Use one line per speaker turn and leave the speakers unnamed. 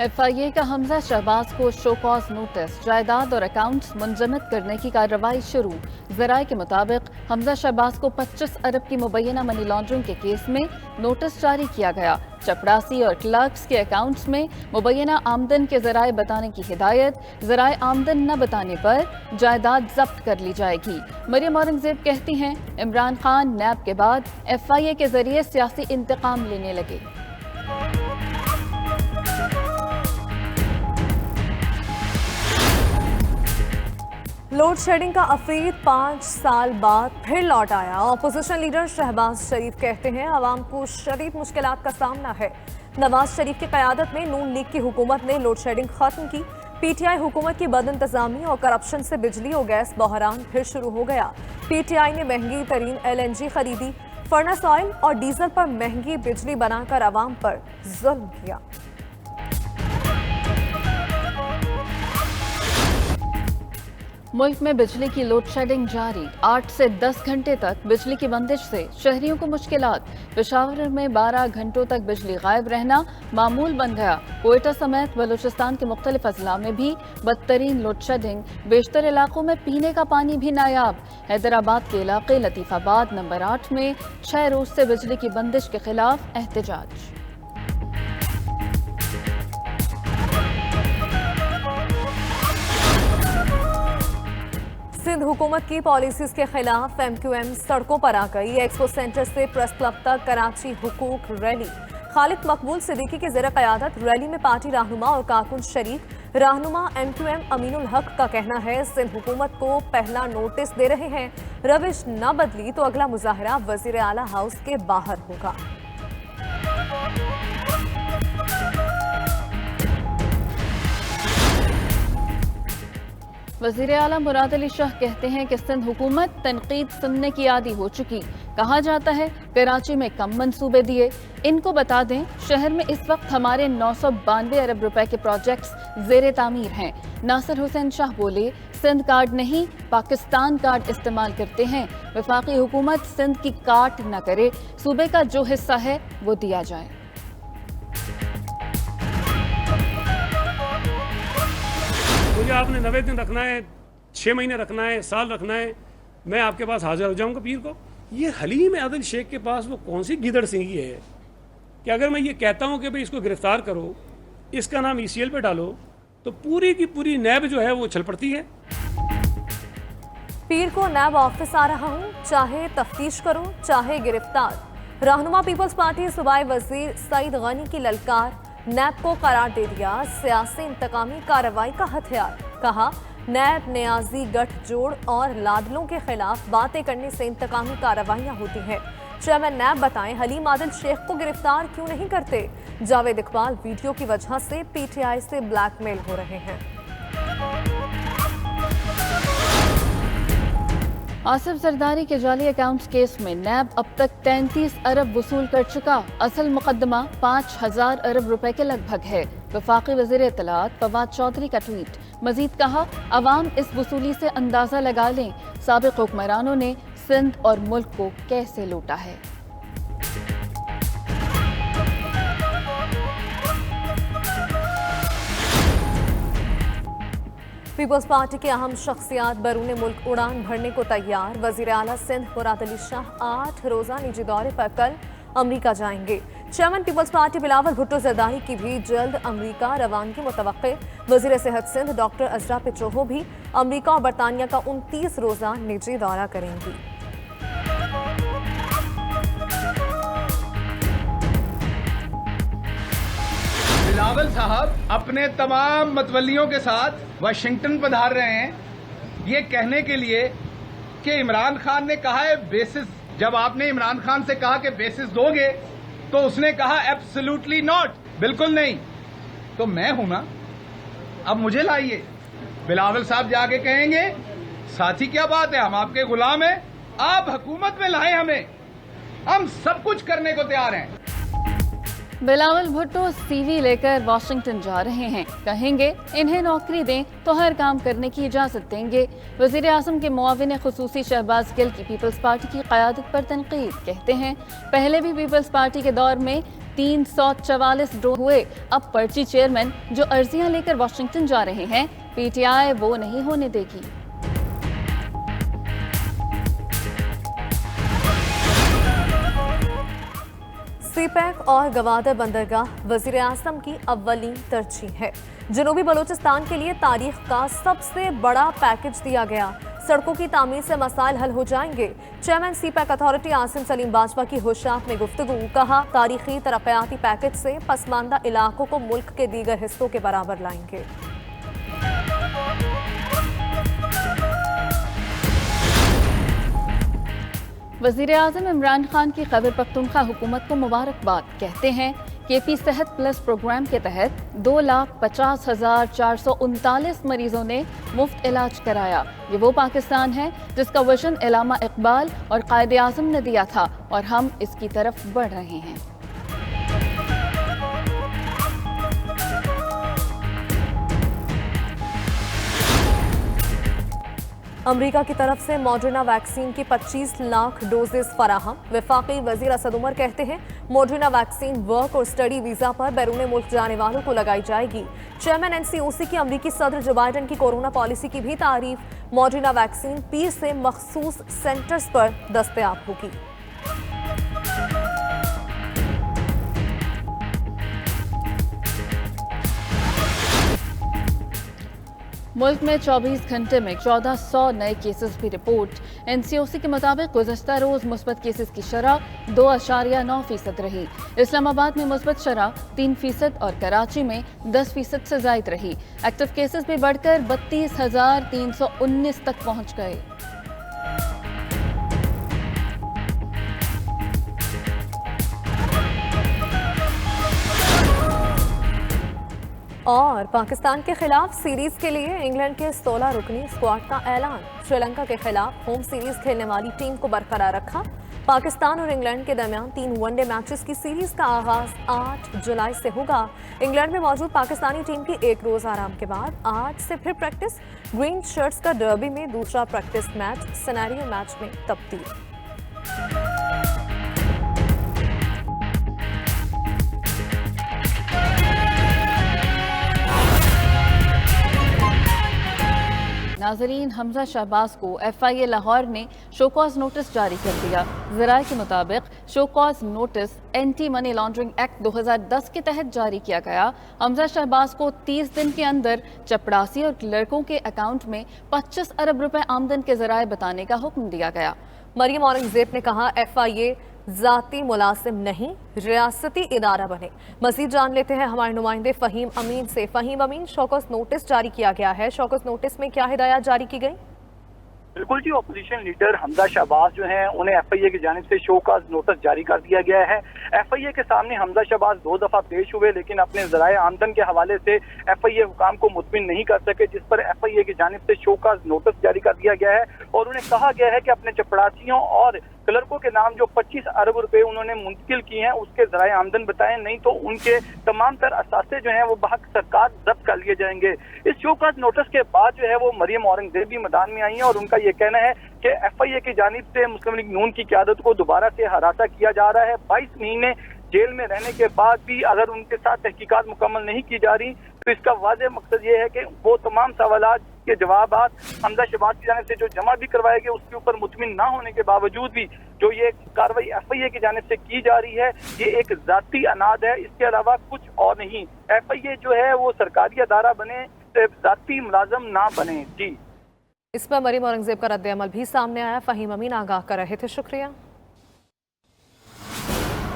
FIA का हमजा शहबाज को show cause notice, जायदाद और अकाउंट्स मुंजमद करने की कार्रवाई शुरू। ज़राए के मुताबिक हमजा शहबाज को 25 अरब की मुबैना मनी लॉन्ड्रिंग के केस में नोटिस जारी किया गया। चपड़ासी और क्लर्क्स के अकाउंट्स में मुबैना आमदन के ज़राए बताने की हिदायत, ज़राए आमदन न बताने पर जायदाद जब्त कर ली जाएगी। मरियम औरंगजेब कहती हैं, इमरान खान नैब के बाद FIA के जरिए सियासी इंतकाम लेने लगे।
लोड शेडिंग का अफीद 5 साल बाद फिर लौट आया। अपोजिशन लीडर शहबाज शरीफ कहते हैं, आवाम को शदीद मुश्किलात का सामना है। नवाज शरीफ की क़यादत में नून लीग की हुकूमत ने लोड शेडिंग खत्म की। PTI हुकूमत की बदइंतजामी और करप्शन से बिजली और गैस बहरान फिर शुरू हो गया। PTI ने महंगी तरीन LNG खरीदी, फर्नेस ऑयल और डीजल पर महंगी बिजली बनाकर आवाम पर जुल्म किया।
मुल्क में बिजली की लोड शेडिंग जारी। 8 से 10 घंटे तक बिजली की बंदिश से शहरियों को मुश्किलात। पेशावर में 12 घंटों तक बिजली गायब रहना मामूल बन गया। कोयटा समेत बलूचिस्तान के मुख्तलिफ अजला में भी बदतरीन लोड शेडिंग। बेशतर इलाकों में पीने का पानी भी नायाब। हैदराबाद के इलाके लतीफाबाद नंबर 8 में 6 रोज से बिजली की बंदिश के खिलाफ एहतजाज।
सिंध हुकूमत की पॉलिसीज के खिलाफ MQM सड़कों पर आ गई। एक्सपो सेंटर से प्रेस क्लब तक कराची हुकूक रैली। खालिद मकबूल सिद्दीकी की ज़ेर क़यादत रैली में पार्टी रहनुमा और कारकुन शरीक। रहनुमा MQM अमीनुल हक का कहना है, सिंध हुकूमत को पहला नोटिस दे रहे हैं, रविश न बदली तो अगला मुजाहरा वज़ीर आला हाउस के बाहर होगा।
वज़ीर आला मुराद अली शाह कहते हैं कि सिंध हुकूमत तनकीद सुनने की आदी हो चुकी। कहा जाता है कराची में कम मंसूबे दिए। इनको बता दें, शहर में इस वक्त हमारे 992 अरब रुपए के प्रोजेक्ट्स ज़ेरे तामीर हैं। नासिर हुसैन शाह बोले, सिंध कार्ड नहीं पाकिस्तान कार्ड इस्तेमाल करते हैं। वफाकी हुकूमत सिंध की काट न करे, सूबे का जो हिस्सा है वो दिया जाए।
मुझे आपने 90 दिन रखना है, 6 महीने रखना है, साल रखना है, मैं आपके पास हाजिर हो जाऊंगा पीर को। ये हलीम आदिल शेख के पास वो कौन सी गिदड़ सिंगी है कि अगर मैं ये कहता हूं कि भाई इसको गिरफ्तार करो, इसका नाम ECL पे डालो, तो पूरी की पूरी नैब जो है वो छल पड़ती है।
पीर को नैब ऑफिस आ रहा हूं, चाहे तफ्तीश करो चाहे गिरफ्तार। रहनुमा पीपल्स पार्टी सूबाई वजीर सईद गनी की ललकार। नैब को करार दे दिया सियासी इंतकामी कार्रवाई का हथियार। कहा, नैब न्याजी गठजोड़ और लादलों के खिलाफ बातें करने से इंतकामी कार्रवाइयां होती हैं। चेयरमैन नैब बताएं, हलीम आदिल शेख को गिरफ्तार क्यों नहीं करते। जावेद इकबाल वीडियो की वजह से PTI से ब्लैकमेल हो रहे हैं।
आसिफ जरदारी के जाली अकाउंट्स केस में नैब अब तक 33 अरब वसूल कर चुका। असल मुकदमा 5000 अरब रुपए के लगभग है। वफाकी वज़ीर इत्तलात फवाद चौधरी का ट्वीट। मजीद कहा, अवाम इस वसूली से अंदाजा लगा लें साबिक हुक्मरानों ने सिंध और मुल्क को कैसे लूटा है।
पीपल्स पार्टी के अहम शख्सियात बैरून मुल्क उड़ान भरने को तैयार। वजीर आला सिंध मुराद अली शाह 8 रोजा निजी दौरे पर कल अमरीका जाएंगे। Chairman People's Party Bilawal Bhutto Zardari की भी जल्द अमरीका रवानगी मुतवक्के। वजीर सेहत सिंध डॉक्टर अजरा पिचोहो भी अमरीका और बरतानिया का 29 रोजा निजी दौरा करेंगी।
बिलावल साहब अपने तमाम मतवलियों के साथ वाशिंगटन पधार रहे हैं, ये कहने के लिए कि इमरान खान ने कहा है बेसिस। जब आपने इमरान खान से कहा कि बेसिस दोगे, तो उसने कहा एब्सोल्युटली नॉट, बिल्कुल नहीं। तो मैं हूं ना, अब मुझे लाइए। बिलावल साहब जाके कहेंगे, साथी क्या बात है, हम आपके गुलाम हैं, आप हुकूमत में लाएं हमें, हम सब कुछ करने को तैयार हैं।
बिलावल भुट्टो सीवी लेकर वाशिंगटन जा रहे हैं। कहेंगे इन्हें नौकरी दें तो हर काम करने की इजाज़त देंगे। वज़ीर आज़म के मुआविन खुसूसी शहबाज गिल की पीपल्स पार्टी की क़यादत पर तनकीद। कहते हैं पहले भी पीपल्स पार्टी के दौर में 344 ड्रो हुए, अब पर्ची चेयरमैन जो अर्जियां लेकर वाशिंगटन जा रहे हैं, PTI वो नहीं होने देगी।
सीपैक और गवादर बंदरगाह वज़ीर आज़म की अव्वली तरजीह है। जनूबी बलूचिस्तान के लिए तारीख का सबसे बड़ा पैकेज दिया गया। सड़कों की तामीर से मसाइल हल हो जाएंगे। Chairman CPEC authority Asim Salim Bajwa की होशात में गुफ्तगू। कहा तारीखी तरक्याती पैकेज से पसमानदा इलाकों को मुल्क के दीगर हिस्सों के बराबर लाएंगे।
वज़ीर आज़म इमरान खान की खैबर पख्तूनख्वा हुकूमत को मुबारकबाद। कहते हैं KP सेहत प्लस प्रोग्राम के तहत 2,50,439 मरीजों ने मुफ्त इलाज कराया। ये वो पाकिस्तान है जिसका विजन इलामा इकबाल और कायदे आज़म ने दिया था और हम इसकी तरफ बढ़ रहे हैं।
अमरीका की तरफ से मॉडर्ना वैक्सीन की 25 लाख डोजेस फराहम। वफाकी वजीर असद उमर कहते हैं मॉडर्ना वैक्सीन वर्क और स्टडी वीजा पर बैरून मुल्क जाने वालों को लगाई जाएगी। चेयरमैन NCOC की अमरीकी सदर जो बाइडन की कोरोना पॉलिसी की भी तारीफ। मॉडर्ना वैक्सीन पीर से मखसूस सेंटर्स पर दस्तयाब होगी।
मुल्क में 24 घंटे में 1400 नए केसेस भी रिपोर्ट। NCOC के मुताबिक गुज़श्ता रोज़ मुस्बत केसेस की शरह 2.9% रही। इस्लामाबाद में मुस्बत शरह 3% और कराची में 10% से ज़ायद रही। एक्टिव केसेस भी बढ़कर 32,319 तक पहुँच गए।
और पाकिस्तान के खिलाफ सीरीज के लिए इंग्लैंड के 16 रुकनी स्क्वाड का ऐलान। श्रीलंका के खिलाफ होम सीरीज खेलने वाली टीम को बरकरार रखा। पाकिस्तान और इंग्लैंड के दरमियान 3 वनडे मैचेस की सीरीज का आगाज 8 जुलाई से होगा। इंग्लैंड में मौजूद पाकिस्तानी टीम की एक रोज आराम के बाद आज से फिर प्रैक्टिस। ग्रीन शर्ट्स का डर्बी में दूसरा प्रैक्टिस मैच सिनेरियो मैच में तब्दील।
नाजरीन, हमजा शहबाज को FIA लाहौर ने शोकॉज नोटिस जारी कर दिया। ज़राए के मुताबिक show cause notice anti money laundering act 2010 के तहत जारी किया गया। हमजा शहबाज को 30 दिन के अंदर चपड़ासी और क्लर्कों के अकाउंट में 25 अरब रुपए आमदन के ज़राए बताने का हुक्म दिया गया।
मरियम औरंगजेब ने कहा FIA ज़ाती मुलाजिम नहीं, रियासती इदारा बने। मज़ीद जान लेते हैं हमारे नुमाइंदे फ़हीम अमीन से। फ़हीम अमीन, शौकस नोटिस जारी किया गया है। शौकस नोटिस में क्या हिदायत जारी की गई?
बिल्कुल जी, अपोजिशन लीडर हमजा शहबाज जो हैं उन्हें FIA की जानिब से शोकॉज नोटिस जारी कर दिया गया है। FIA के सामने हमजा शहबाज 2 दफा पेश हुए लेकिन अपने ज़राए आमदन के हवाले से FIA हुकाम को मुतमिन नहीं कर सके, जिस पर FIA की जानिब से शोकॉज नोटिस जारी कर दिया गया है और उन्हें कहा गया है कि अपने चपड़ासियों और क्लर्कों के नाम जो 25 अरब रुपए उन्होंने मुंतकिल किए हैं उसके ज़राए आमदन बताएं, नहीं तो उनके तमाम तर असासे जो हैं वो बहक सरकार जब्त कर लिए जाएंगे। इस शोकॉज नोटिस के बाद जो है वो मरियम औरंगजेब भी मैदान में आई हैं और उनका ये कहना है कि FIA की जानिब से मुस्लिम लीग नून की क़यादत को दोबारा से हरासा किया जा रहा है। 22 महीने जेल में रहने के बाद भी अगर उनके साथ तहकीकात मुकम्मल नहीं की जा रही तो इसका वाज़ेह मकसद ये है कि वो तमाम सवालात के जवाब हमजा शहबाज की जानिब से जो जमा भी करवाए गए उसके ऊपर मुतमिन ना होने के बावजूद भी जो ये कार्रवाई FIA की जानिब से की जा रही है ये एक जाती अनाद है, इसके अलावा कुछ और नहीं। FIA जो है वो सरकारी अदारा बने, जाती मुलाजम ना बने। जी,
इस पर मरियम औरंगजेब का रद्द अमल भी सामने आया। फ़हीम अमीन आगाह कर रहे थे, शुक्रिया।